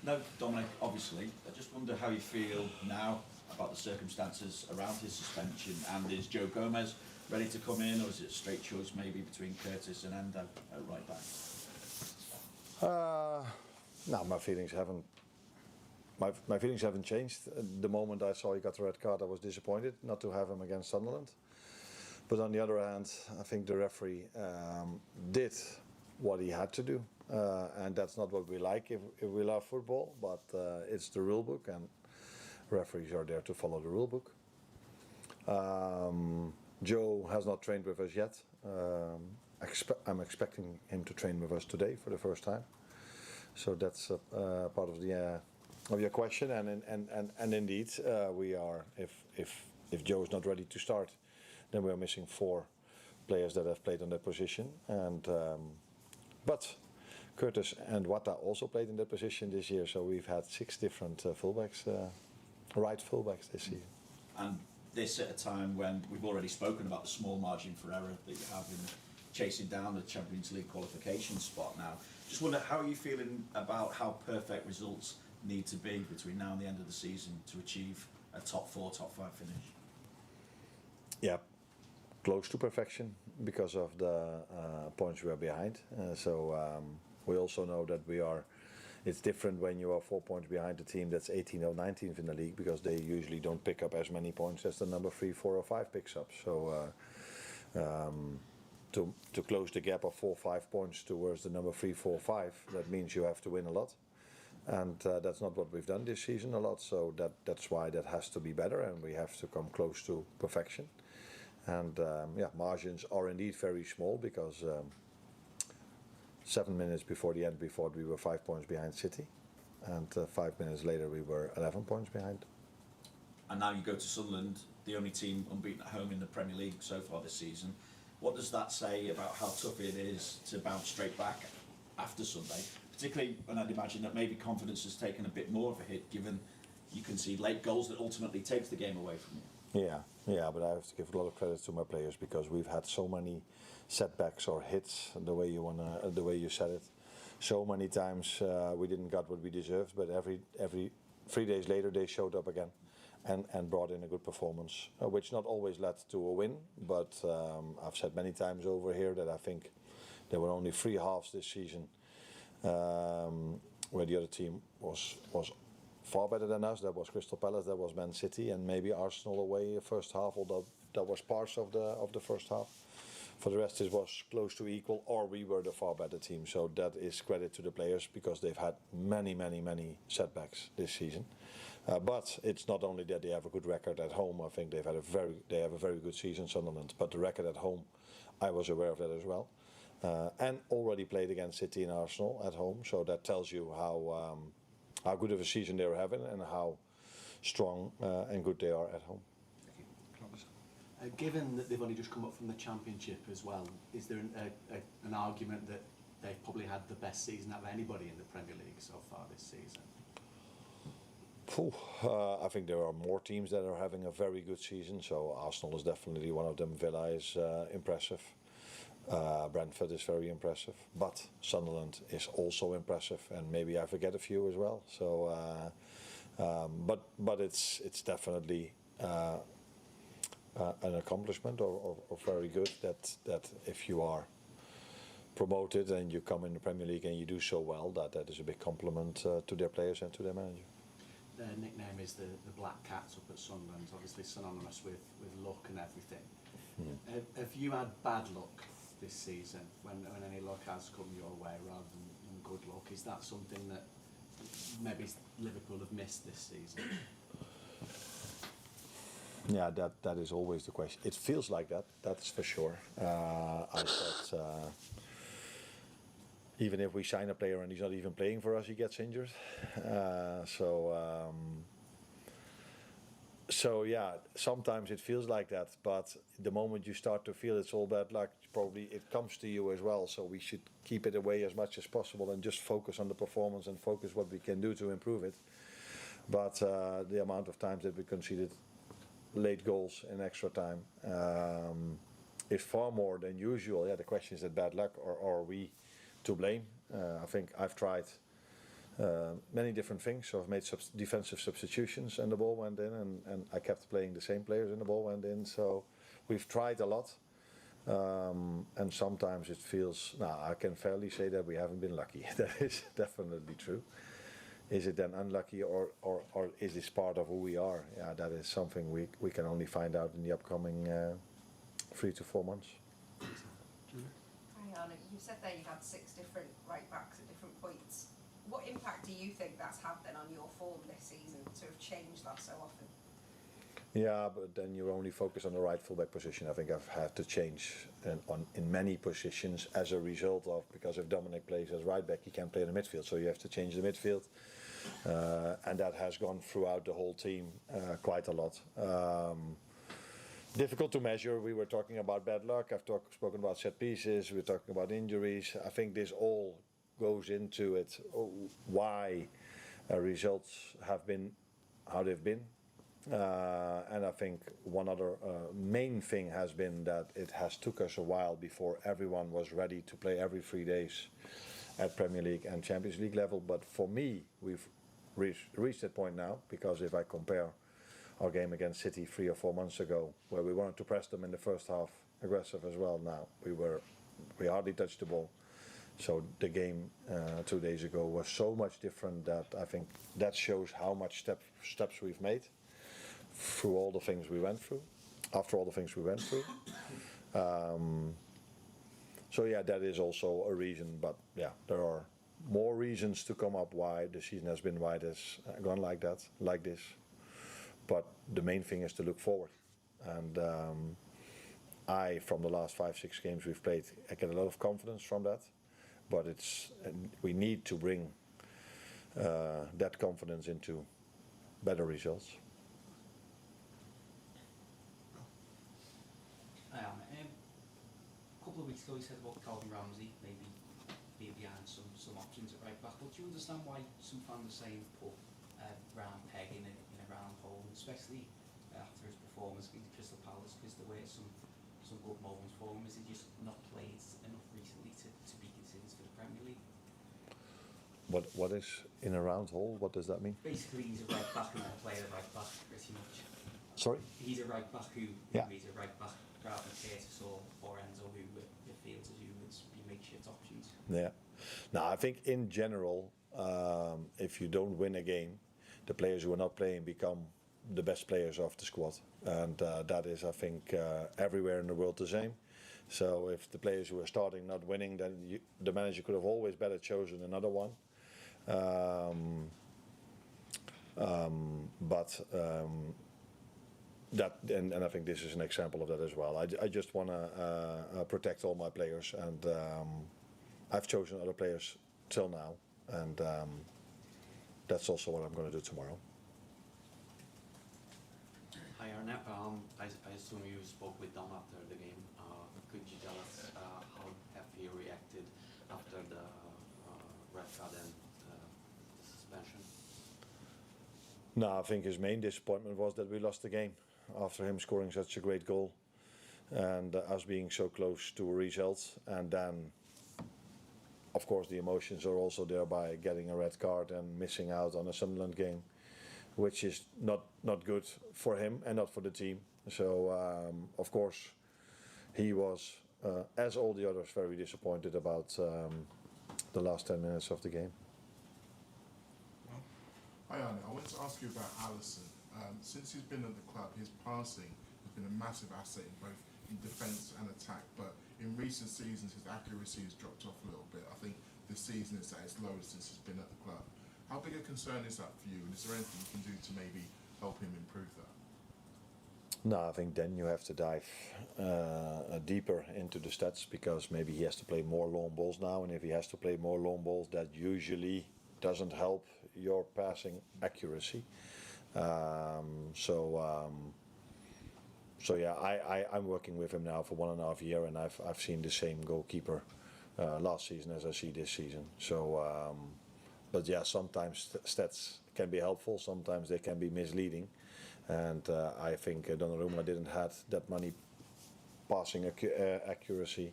No, Dominic, obviously. I just wonder how you feel now about the circumstances around his suspension, and is Joe Gomez ready to come in, or is it a straight choice maybe between Curtis and Endo at right back? No, my feelings haven't. My feelings haven't changed. The moment I saw he got the red card, I was disappointed not to have him against Sunderland. But on the other hand, I think the referee did what he had to do, and that's not what we like if we love football. But it's the rule book, and referees are there to follow the rule book. Joe has not trained with us yet. I'm expecting him to train with us today for the first time. So that's part of the of your question, and indeed we are. If Joe is not ready to start, then we are missing 4 players that have played on that position. And but Curtis and Wata also played in that position this year. So we've had 6 different fullbacks, right fullbacks this season. And this at a time when we've already spoken about the small margin for error that you have in chasing down the Champions League qualification spot now. Just wonder, how are you feeling about how perfect results need to be between now and the end of the season to achieve a top 4, top 5 finish? Yeah, close to perfection because of the points we are behind. We also know that it's different when you are 4 points behind the team that's 18th or 19th in the league, because they usually don't pick up as many points as the number 3, 4 or 5 picks up. So to close the gap of 4 or 5 points towards the number 3, 4, 5, that means you have to win a lot. And that's not what we've done this season a lot, so that's why that has to be better, and we have to come close to perfection. And margins are indeed very small, because 7 minutes before the end we thought we were 5 points behind City, and 5 minutes later we were 11 points behind. And now you go to Sunderland, the only team unbeaten at home in the Premier League so far this season. What does that say about how tough it is to bounce straight back after Sunday? Particularly when I'd imagine that maybe confidence has taken a bit more of a hit, given you concede late goals that ultimately takes the game away from you. Yeah, but I have to give a lot of credit to my players, because we've had so many setbacks or hits, the way you said it. So many times we didn't get what we deserved, but every 3 days later they showed up again and brought in a good performance, which not always led to a win. But I've said many times over here that I think there were only 3 halves this season where the other team was far better than us. That was Crystal Palace, that was Man City, and maybe Arsenal away first half, although that was parts of the first half. For the rest, it was close to equal, or we were the far better team. So that is credit to the players, because they've had many setbacks this season. But it's not only that they have a good record at home. I think they have a very good season, Sunderland. But the record at home, I was aware of that as well. And already played against City and Arsenal at home. So that tells you how good of a season they're having, and how strong and good they are at home. Given that they've only just come up from the Championship as well, is there an argument that they've probably had the best season out of anybody in the Premier League so far this season? I think there are more teams that are having a very good season. So Arsenal is definitely one of them. Villa is impressive. Brentford is very impressive, but Sunderland is also impressive, and maybe I forget a few as well. So, but it's definitely an accomplishment, or very good that if you are promoted and you come in the Premier League and you do so well, that is a big compliment to their players and to their manager. Their nickname is the Black Cats up at Sunderland, obviously synonymous with luck and everything. Have you had bad luck this season, when any luck has come your way rather than good luck? Is that something that maybe Liverpool have missed this season? Yeah, that is always the question. It feels like that's for sure. I said, even if we sign a player and he's not even playing for us, he gets injured. So yeah, sometimes it feels like that, but the moment you start to feel it's all bad luck, probably it comes to you as well. So we should keep it away as much as possible and just focus on the performance and focus what we can do to improve it. But the amount of times that we conceded late goals in extra time is far more than usual. Yeah, the question is that bad luck, or are we to blame? I think I've tried many different things. So I've made defensive substitutions and the ball went in, and I kept playing the same players and the ball went in. So we've tried a lot, and sometimes it feels. Now I can fairly say that we haven't been lucky. That is definitely true. Is it then unlucky, or is this part of who we are? Yeah, that is something we can only find out in the upcoming 3 to 4 months. Hi Arne, you said there you've had 6 different right backs at different points. What impact do you think that's had then on your form this season to have changed that so often? Yeah, but then you're only focused on the right fullback position. I think I've had to change in many positions as a result of, because if Dominic plays as right back, he can't play in the midfield, so you have to change the midfield, and that has gone throughout the whole team quite a lot. Difficult to measure. We were talking about bad luck. I've spoken about set pieces. We're talking about injuries. I think this all goes into it. Why results have been how they've been. And I think one other main thing has been that it has took us a while before everyone was ready to play every 3 days at Premier League and Champions League level. But for me, we've reached that point now, because if I compare our game against City 3 or 4 months ago, where we wanted to press them in the first half, aggressive as well, now we hardly touched the ball. So the game 2 days ago was so much different that I think that shows how much steps we've made through all the things we went through, after all the things we went through. So yeah, that is also a reason, but yeah, there are more reasons to come up why the season has been, why it has gone like that, like this. But the main thing is to look forward. And from the last 5-6 games we've played, I get a lot of confidence from that. But we need to bring that confidence into better results. A couple of weeks ago you said about Calvin Ramsey maybe being behind some options at right back, but do you understand why some fans are saying put round peg in a round hole, especially after his performance against Crystal Palace, because there were some good moments for him? Is he just not played enough recently to be considered for the Premier League? What is in a round hole? What does that mean? Basically, he's a right back who can play a right back pretty much. Sorry? He's a right back who Yeah. he's a right back rather than Curtis or Enzo, who it feels as you would be makeshift options. Yeah. Now, I think in general, if you don't win a game, the players who are not playing become the best players of the squad. And that is, I think, everywhere in the world the same. So if the players who are starting not winning, then the manager could have always better chosen another one. And I think this is an example of that as well. I just want to protect all my players, and I've chosen other players till now, and that's also what I'm going to do tomorrow. Hi Arne, I assume you spoke with Dom after the game. Could you tell us how have he reacted after the red card and suspension? No, I think his main disappointment was that we lost the game after him scoring such a great goal and us being so close to a result. And then, of course, the emotions are also there by getting a red card and missing out on a Sunderland game, which is not good for him and not for the team. So, of course, he was, as all the others, very disappointed about the last 10 minutes of the game. Hi Arne, I wanted to ask you about Alisson. Since he's been at the club, his passing has been a massive asset in both in defence and attack, but in recent seasons his accuracy has dropped off a little bit. I think this season it's at its lowest since he's been at the club. How big a concern is that for you, and is there anything you can do to maybe help him improve that? No, I think then you have to dive deeper into the stats, because maybe he has to play more long balls now, and if he has to play more long balls, that usually doesn't help your passing accuracy. So yeah, I'm working with him now for 1.5 years, and I've seen the same goalkeeper last season as I see this season. So, but yeah, sometimes stats can be helpful, sometimes they can be misleading, and I think Donnarumma didn't have that many passing accuracy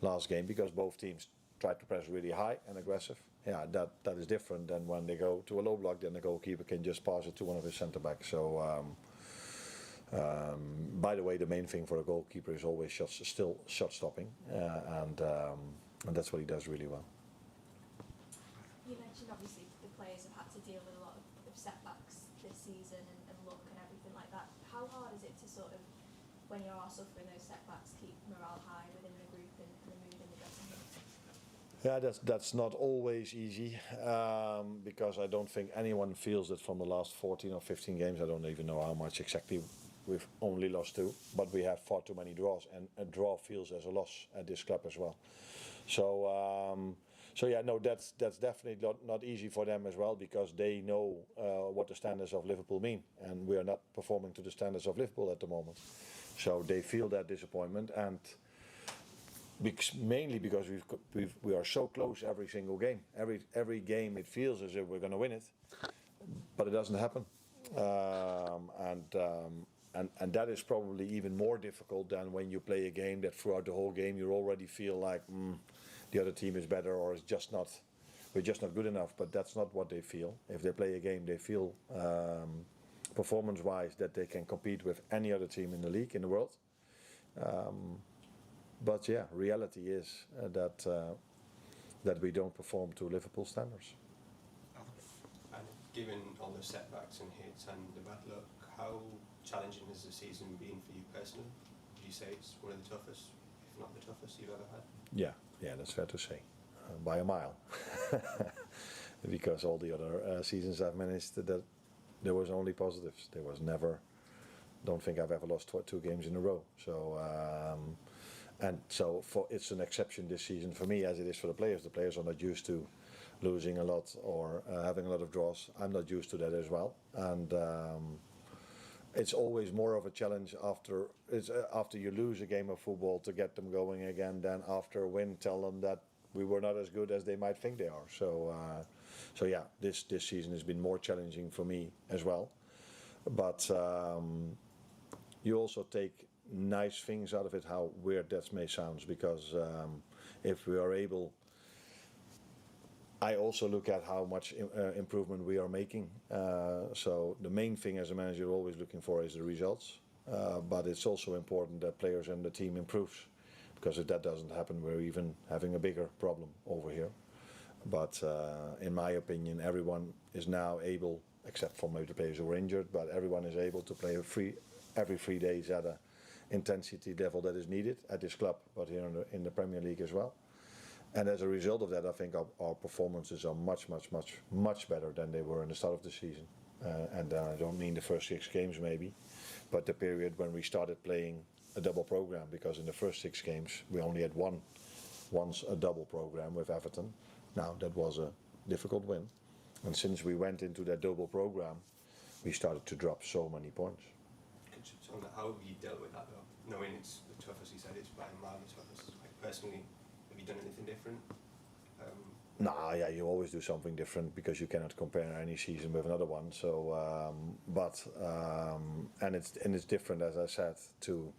last game, because both teams tried to press really high and aggressive, yeah, that is different than when they go to a low block. Then the goalkeeper can just pass it to one of his centre backs. So. By the way, the main thing for a goalkeeper is always shot stopping, and that's what he does really well. You mentioned obviously the players have had to deal with a lot of setbacks this season and luck and everything like that. How hard is it to sort of, when you are suffering those setbacks, keep morale high within the group and the mood in the dressing room? Yeah, that's not always easy, because I don't think anyone feels it from the last 14 or 15 games. I don't even know how much exactly. We've only lost 2, but we have far too many draws, and a draw feels as a loss at this club as well. So yeah, no, that's definitely not easy for them as well, because they know what the standards of Liverpool mean, and we are not performing to the standards of Liverpool at the moment. So they feel that disappointment, and mainly because we are so close every single game. Every game it feels as if we're going to win it, but it doesn't happen. And that is probably even more difficult than when you play a game that throughout the whole game you already feel like the other team is better, or we're just not good enough. But that's not what they feel. If they play a game, they feel performance-wise that they can compete with any other team in the league, in the world. But yeah, reality is that we don't perform to Liverpool standards. And given all the setbacks and hits and the bad luck, how challenging has the season been for you personally? Would you say it's one of the toughest, if not the toughest, you've ever had? Yeah, that's fair to say, by a mile. Because all the other seasons I've managed, that there was only positives. There was never. Don't think I've ever lost 2 games in a row. So it's an exception this season for me, as it is for the players. The players are not used to losing a lot or having a lot of draws. I'm not used to that as well, and. It's always more of a challenge after you lose a game of football to get them going again than after a win. Tell them that we were not as good as they might think they are. So yeah, this season has been more challenging for me as well. But you also take nice things out of it. How weird that may sound, because if we are able. I also look at how much improvement we are making. So the main thing as a manager you're always looking for is the results. But it's also important that players and the team improves, because if that doesn't happen, we're even having a bigger problem over here. But in my opinion, everyone is now able, except for maybe the players who were injured, but everyone is able to play every 3 days at an intensity level that is needed at this club, but here in the Premier League as well. And as a result of that, I think our performances are much better than they were in the start of the season. And I don't mean the first 6 games maybe, but the period when we started playing a double program, because in the first 6 games we only had once a double program with Everton. Now that was a difficult win. And since we went into that double program, we started to drop so many points. Could you tell me how have you dealt with that though? Knowing it's the toughest, you said it's by a mile the toughest. Like personally, have you done anything different? Yeah, you always do something different, because you cannot compare any season with another one. So, and it's different, as I said, to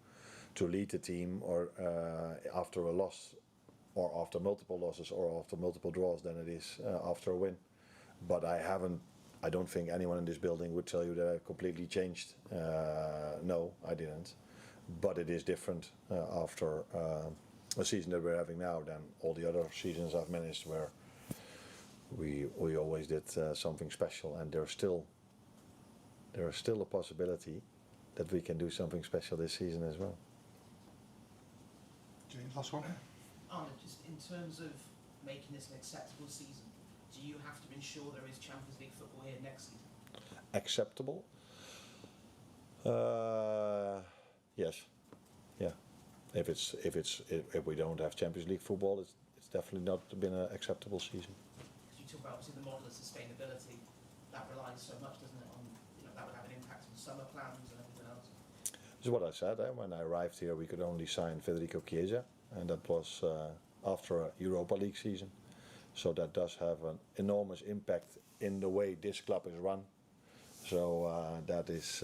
lead the team or after a loss, or after multiple losses, or after multiple draws, than it is after a win. But I don't think anyone in this building would tell you that I completely changed. No, I didn't. But it is different after a season that we're having now than all the other seasons I've managed, where we always did something special, and there is still a possibility that we can do something special this season as well. James, last one. Arne, just in terms of making this an acceptable season, do you have to ensure there is Champions League football here next season? Acceptable? Yes. Yeah. If we don't have Champions League football, it's definitely not been an acceptable season. Because you talk about obviously the model of sustainability, that relies so much, doesn't it, on that would have an impact on summer plans and everything else. This is what I said. When I arrived here, we could only sign Federico Chiesa, and that was after a Europa League season. So that does have an enormous impact in the way this club is run. So that is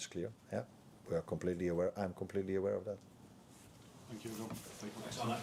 clear. Yeah, we are completely aware. I'm completely aware of that. Thank you, everyone. Thanks, Arne.